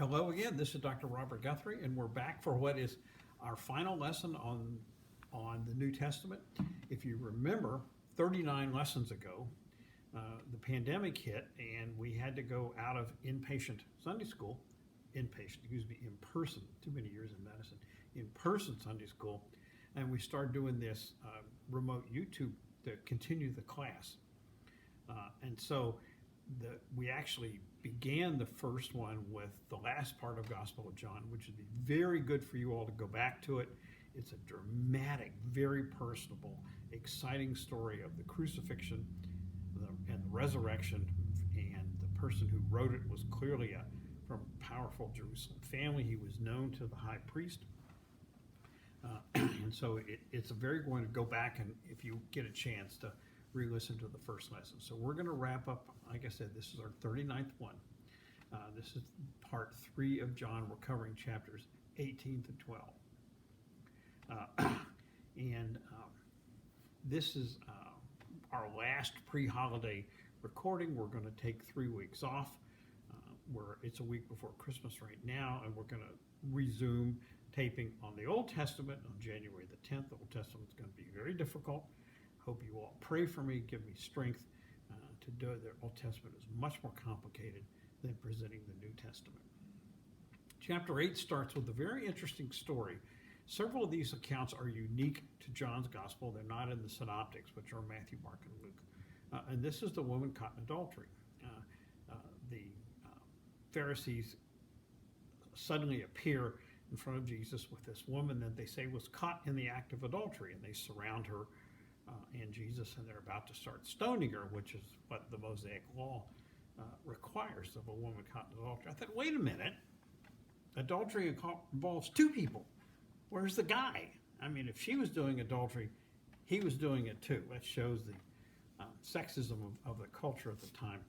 Hello again, this is Dr. Robert Guthrie, and we're back for what is our final lesson on the New Testament. If you remember, 39 lessons ago, the pandemic hit, and we had to go out of in-person Sunday school, in-person, too many years in medicine, in-person Sunday school, and we started doing this remote YouTube to continue the class. And so we actually began the first one with the last part of Gospel of John, which would be very good for you all to go back to it. It's a dramatic, very personable, exciting story of the crucifixion and the resurrection. And the person who wrote it was clearly from a powerful Jerusalem family. He was known to the high priest. And so it's very going to go back, and if you get a chance to re-listen to the first lesson. So we're going to wrap up. Like I said, this is our 39th one. This is part 3 of John. We're covering chapters 18 to 12. This is our last pre-holiday recording. We're going to take 3 weeks off. It's a week before Christmas right now, and we're going to resume taping on the Old Testament on January the 10th. The Old Testament is going to be very difficult. Hope you all pray for me, give me strength to do it. The Old Testament is much more complicated than presenting the New Testament. Chapter 8 starts with a very interesting story. Several of these accounts are unique to John's Gospel. They're not in the synoptics, which are Matthew, Mark, and Luke. And this is the woman caught in adultery. The Pharisees suddenly appear in front of Jesus with this woman that they say was caught in the act of adultery, and they surround her and Jesus, and they're about to start stoning her, which is what the Mosaic law requires of a woman caught in adultery. I thought, wait a minute, adultery involves 2 people. Where's the guy? I mean, if she was doing adultery, he was doing it too. That shows the sexism of the culture at the time.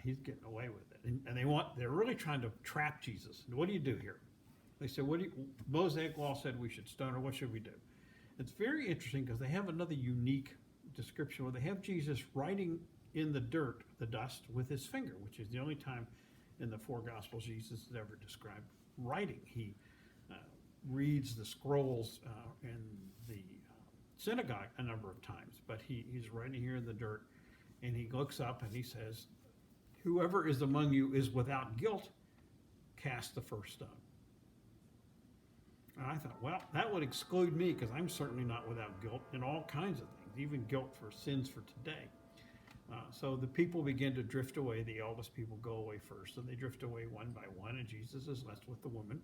He's getting away with it, and they're really trying to trap Jesus. And what do you do here? They said, Mosaic law said we should stone her. What should we do? It's very interesting because they have another unique description where they have Jesus writing in the dirt, the dust, with his finger, which is the only time in the 4 Gospels Jesus is ever described writing. He reads the scrolls in the synagogue a number of times, but he's writing here in the dirt, and he looks up and he says, "Whoever is among you is without guilt, cast the first stone." And I thought, well, that would exclude me because I'm certainly not without guilt in all kinds of things, even guilt for sins for today. So the people begin to drift away. The eldest people go away first, and they drift away one by one, and Jesus is left with the woman.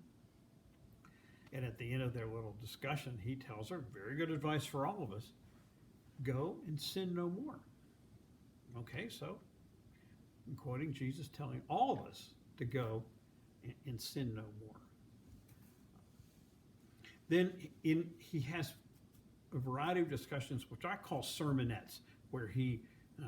And at the end of their little discussion, he tells her, very good advice for all of us, go and sin no more. Okay, so I'm quoting Jesus telling all of us to go and sin no more. Then he has a variety of discussions, which I call sermonettes, where he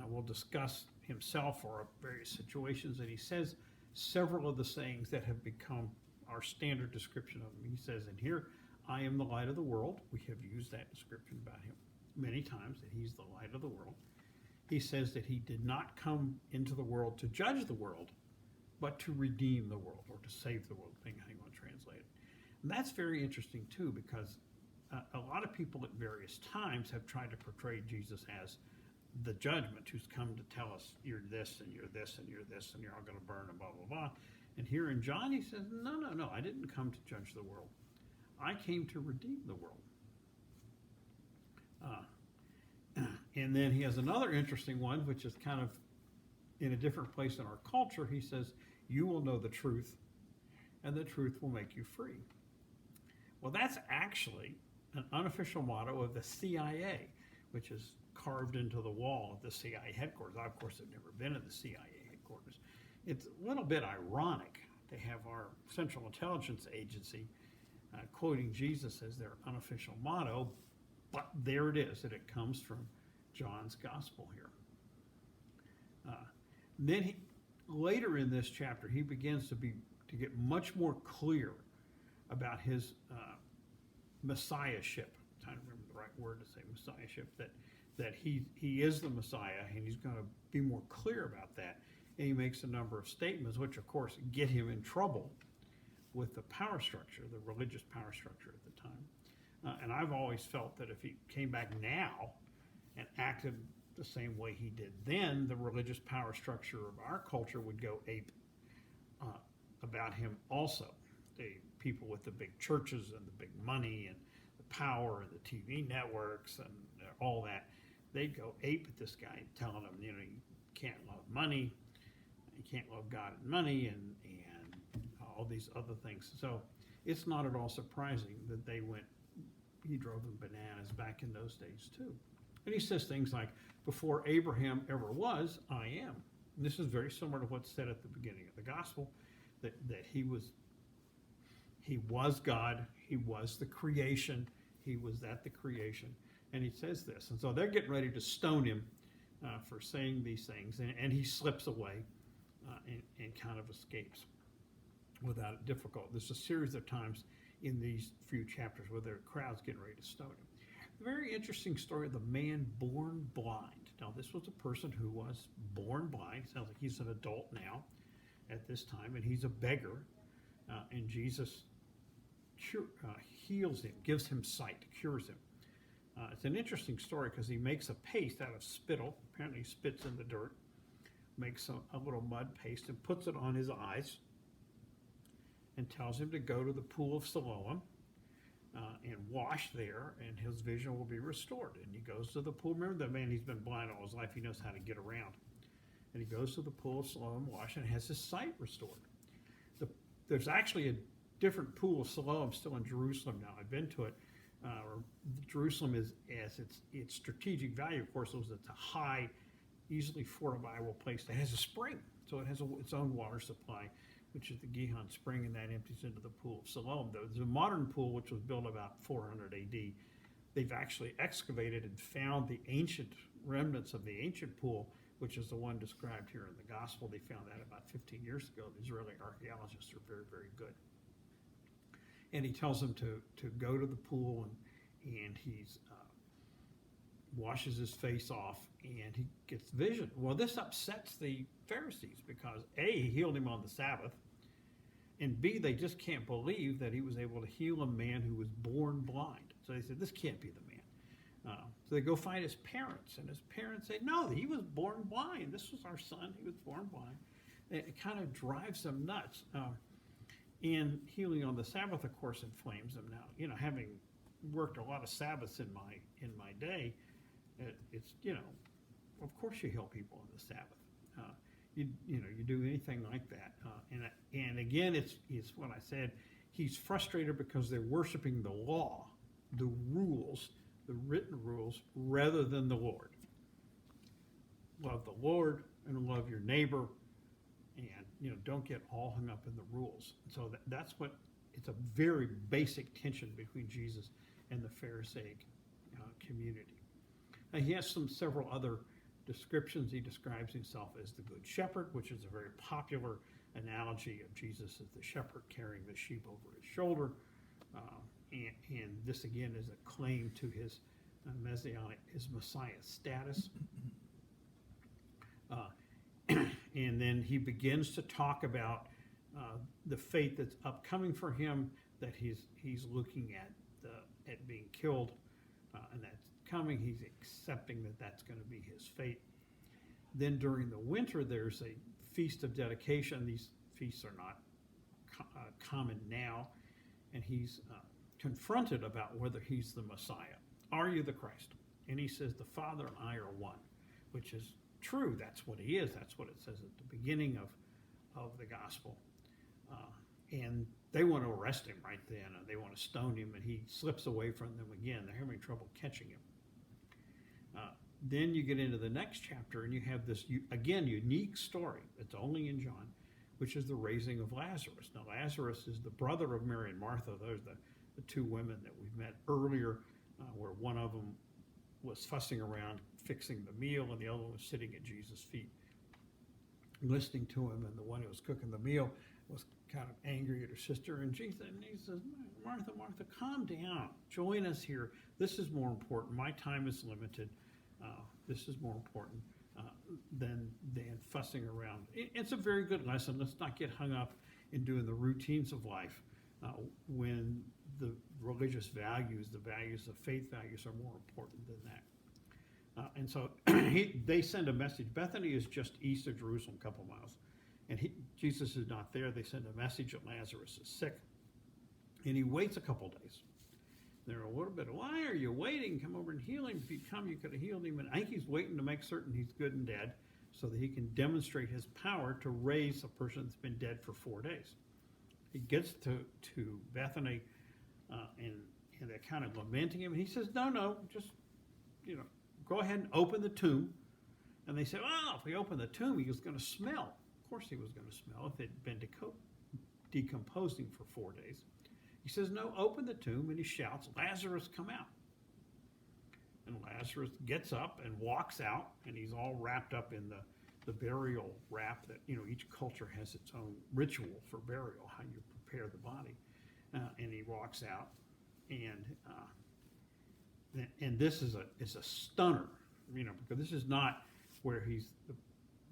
will discuss himself or various situations, and he says several of the sayings that have become our standard description of him. He says in here, I am the light of the world. We have used that description about him many times, that he's the light of the world. He says that he did not come into the world to judge the world, but to redeem the world, or to save the world, depending on how you want to translate it. And that's very interesting too, because a lot of people at various times have tried to portray Jesus as the judgment, who's come to tell us you're this and you're this and you're this and you're all going to burn and blah, blah, blah. And here in John, he says, no, I didn't come to judge the world. I came to redeem the world. And then he has another interesting one, which is kind of in a different place in our culture. He says, you will know the truth, and the truth will make you free. Well, that's actually an unofficial motto of the CIA, which is carved into the wall of the CIA headquarters. I, of course, have never been at the CIA headquarters. It's a little bit ironic to have our Central Intelligence Agency quoting Jesus as their unofficial motto, but there it is, that it comes from John's Gospel here. Then later in this chapter, he begins to get much more clear about his messiahship. I'm trying to remember the right word to say messiahship, that he is the Messiah, and he's going to be more clear about that. And he makes a number of statements, which of course get him in trouble with the power structure, the religious power structure at the time. And I've always felt that if he came back now and acted the same way he did then, the religious power structure of our culture would go ape about him also. The people with the big churches and the big money and the power and the TV networks and all that, they'd go ape at this guy, telling him, you can't love money, you can't love God and money, and all these other things. So it's not at all surprising that he drove them bananas back in those days too. And he says things like, before Abraham ever was, I am. And this is very similar to what's said at the beginning of the gospel, that he was God, he was the creation, he was the creation. And he says this. And so they're getting ready to stone him for saying these things. And he slips away and kind of escapes without difficulty. There's a series of times in these few chapters where there are crowds getting ready to stone him. A very interesting story of the man born blind. Now, this was a person who was born blind. Sounds like he's an adult now at this time, and he's a beggar. And Jesus heals him, gives him sight, cures him. It's an interesting story because he makes a paste out of spittle. Apparently he spits in the dirt, makes a little mud paste and puts it on his eyes and tells him to go to the pool of Siloam and wash there, and his vision will be restored. And he goes to the pool. Remember, the man, he's been blind all his life. He knows how to get around. And he goes to the pool of Siloam, wash, and has his sight restored. There's actually a different pool of Siloam still in Jerusalem now. I've been to it. Jerusalem is, as its strategic value, of course, it's a high, easily fortifiable place that has a spring. So it has its own water supply, which is the Gihon Spring, and that empties into the pool of Siloam. There's a modern pool, which was built about 400 AD. They've actually excavated and found the ancient remnants of the ancient pool, which is the one described here in the gospel. They found that about 15 years ago. The Israeli archaeologists are very, very good. And he tells them to go to the pool, and he's washes his face off, and he gets vision. Well, this upsets the Pharisees because A, he healed him on the Sabbath, and B, they just can't believe that he was able to heal a man who was born blind. So they said, this can't be the man. So they go find his parents, and his parents say, no, he was born blind. This was our son. He was born blind. It kind of drives them nuts. And healing on the Sabbath, of course, inflames them. Now, having worked a lot of Sabbaths in my day, it's of course you heal people on the Sabbath. You do anything like that. And again, it's what I said. He's frustrated because they're worshiping the law, the rules, the written rules, rather than the Lord. Love the Lord and love your neighbor, and don't get all hung up in the rules. So that's what it's a very basic tension between Jesus and the Pharisaic community. He has several other descriptions. He describes himself as the Good Shepherd, which is a very popular analogy of Jesus as the shepherd carrying the sheep over his shoulder. And this again is a claim to his Messiah status. And then he begins to talk about the fate that's upcoming for him, that he's looking at being killed, and that's coming. He's accepting that that's going to be his fate. Then during the winter, there's a feast of dedication. These feasts are not common now, and he's confronted about whether he's the Messiah. Are you the Christ? And he says, the Father and I are one, which is true. That's what he is. That's what it says at the beginning of the gospel. And they want to arrest him right then. They want to stone him, and he slips away from them again. They're having trouble catching him. Then you get into the next chapter, and you have this, again, unique story. It's only in John, which is the raising of Lazarus. Now, Lazarus is the brother of Mary and Martha. Those are the two women that we've met earlier, where one of them was fussing around fixing the meal, and the other one was sitting at Jesus' feet listening to him, and the one who was cooking the meal was kind of angry at her sister, and he says, Martha, Martha, calm down. Join us here. This is more important. My time is limited. This is more important than fussing around. It's a very good lesson. Let's not get hung up in doing the routines of life when the religious values, the values, the faith values are more important than that. And so they send a message. Bethany is just east of Jerusalem, a couple miles. And Jesus is not there. They send a message that Lazarus is sick. And he waits a couple days. They're a little bit, why are you waiting? Come over and heal him. If you'd come, you could have healed him. And I think he's waiting to make certain he's good and dead so that he can demonstrate his power to raise a person that's been dead for 4 days. He gets to Bethany and they're kind of lamenting him. And he says, no, just, go ahead and open the tomb. And they say, well, if we open the tomb, he was going to smell. Of course he was going to smell if it had been decomposing for 4 days. He says, no, open the tomb, and he shouts, Lazarus, come out. And Lazarus gets up and walks out, and he's all wrapped up in the burial wrap that, each culture has its own ritual for burial, how you prepare the body. And he walks out, and this is a stunner, because this is not where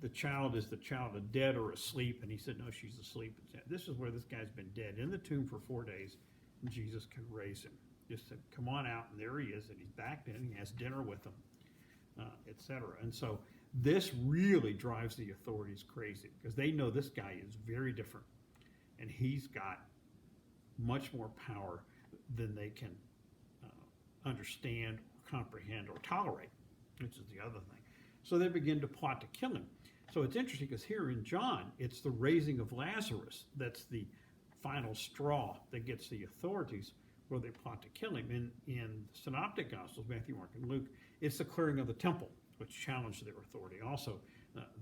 the child is the child of dead or asleep, and he said, no, she's asleep. This is where this guy's been dead in the tomb for 4 days, and Jesus can raise him. Just said, come on out, and there he is, and he's back in, he has dinner with them, etc. And so this really drives the authorities crazy, because they know this guy is very different, and he's got much more power than they can understand, or comprehend, or tolerate, which is the other thing. So they begin to plot to kill him. So it's interesting because here in John, it's the raising of Lazarus that's the final straw that gets the authorities where they plot to kill him. In Synoptic Gospels, Matthew, Mark, and Luke, it's the clearing of the temple, which challenged their authority also,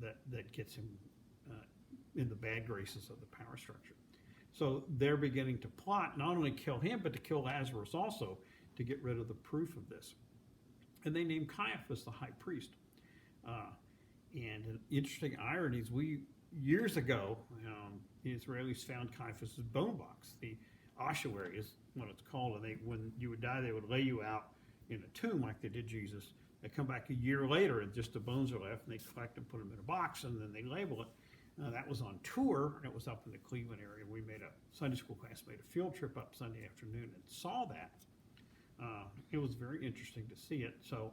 that gets him in the bad graces of the power structure. So they're beginning to plot not only kill him, but to kill Lazarus also to get rid of the proof of this. And they named Caiaphas the high priest. And an interesting irony is years ago, the Israelis found Caiaphas' bone box. The ossuary is what it's called. And when you would die, they would lay you out in a tomb like they did Jesus. They come back a year later and just the bones are left, and they collect and put them in a box, and then they label it. That was on tour, and it was up in the Cleveland area. Sunday school class made a field trip up Sunday afternoon and saw that. It was very interesting to see it. So,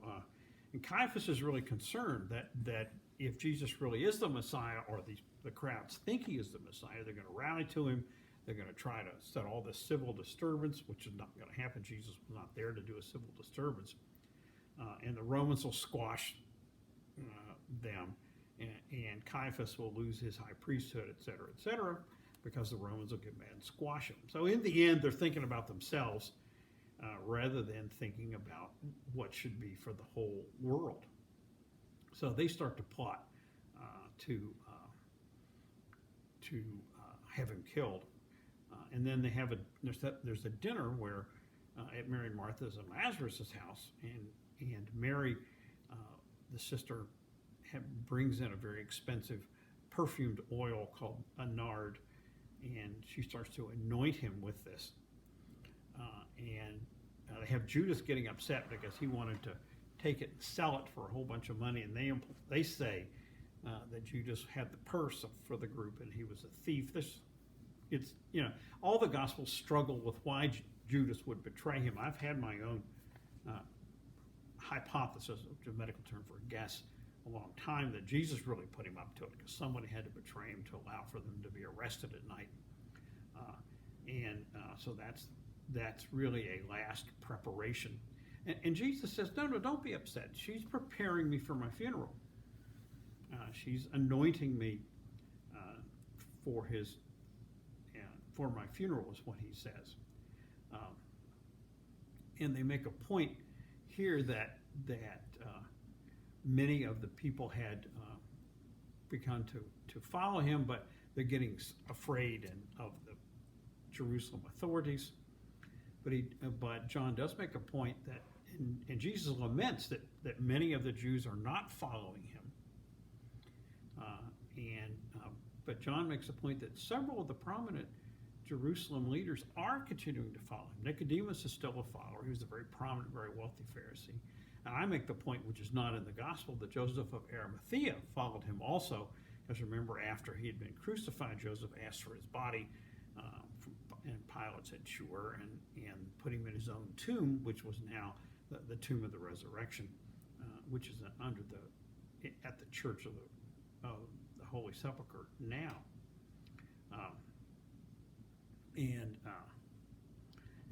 and Caiaphas is really concerned that if Jesus really is the Messiah, or the crowds think he is the Messiah, they're going to rally to him. They're going to try to set all this civil disturbance, which is not going to happen. Jesus was not there to do a civil disturbance. And the Romans will squash them, and Caiaphas will lose his high priesthood, et cetera, because the Romans will get mad and squash him. So in the end, they're thinking about themselves rather than thinking about what should be for the whole world. So they start to plot to have him killed, and then there's a dinner where at Mary and Martha's and Lazarus' house, and Mary, the sister, brings in a very expensive perfumed oil called a nard, and she starts to anoint him with this. And they have Judas getting upset because he wanted to take it and sell it for a whole bunch of money, and they say that Judas had the purse for the group and he was a thief. All the Gospels struggle with why Judas would betray him. I've had my own hypothesis, which is a medical term for a guess, a long time, that Jesus really put him up to it because somebody had to betray him to allow for them to be arrested at night. So that's really a last preparation. And Jesus says, no, don't be upset. She's preparing me for my funeral. She's anointing me for my funeral, is what he says. And they make a point here that many of the people had begun to follow him, but they're getting afraid of the Jerusalem authorities. But John does make a point that, and Jesus laments that many of the Jews are not following him. But John makes a point that several of the prominent Jerusalem leaders are continuing to follow him. Nicodemus is still a follower. He was a very prominent, very wealthy Pharisee. And I make the point, which is not in the gospel, that Joseph of Arimathea followed him also, Because remember, after he had been crucified, Joseph asked for his body, and Pilate said, sure, and put him in his own tomb, which was now the tomb of the resurrection, which is at the Church of the Holy Sepulchre now.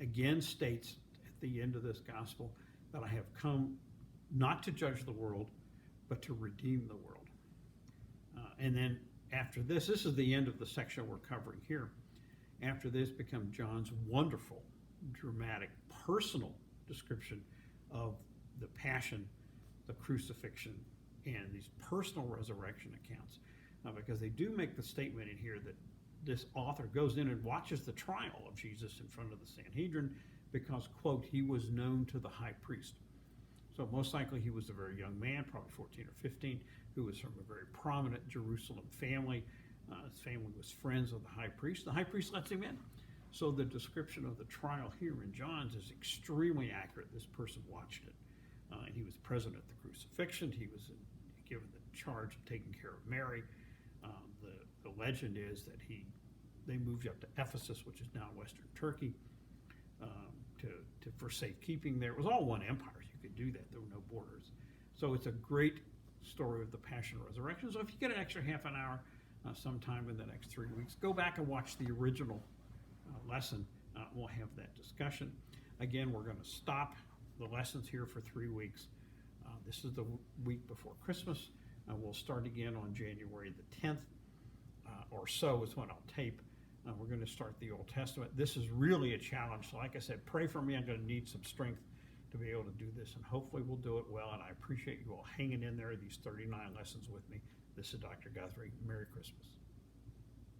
Again states at the end of this gospel that I have come not to judge the world, but to redeem the world. And then after this is the end of the section we're covering here. After this becomes John's wonderful, dramatic, personal description of the passion, the crucifixion, and these personal resurrection accounts. Because they do make the statement in here that this author goes in and watches the trial of Jesus in front of the Sanhedrin because, quote, he was known to the high priest. So most likely he was a very young man, probably 14 or 15, who was from a very prominent Jerusalem family. His family was friends of the high priest. The high priest lets him in. So the description of the trial here in John's is extremely accurate. This person watched it. And he was present at the crucifixion. He was given the charge of taking care of Mary. The legend is that they moved up to Ephesus, which is now Western Turkey, for safekeeping there. It was all one empire. You could do that. There were no borders. So it's a great story of the Passion and Resurrection. So if you get an extra half an hour sometime in the next 3 weeks, go back and watch the original lesson. We'll have that discussion. Again, we're going to stop the lessons here for 3 weeks. This is the week before Christmas. We'll start again on January the 10th or so is when I'll tape. We're going to start the Old Testament. This is really a challenge. So like I said, pray for me. I'm going to need some strength to be able to do this, and hopefully we'll do it well. And I appreciate you all hanging in there these 39 lessons with me. This is Dr. Guthrie. Merry Christmas.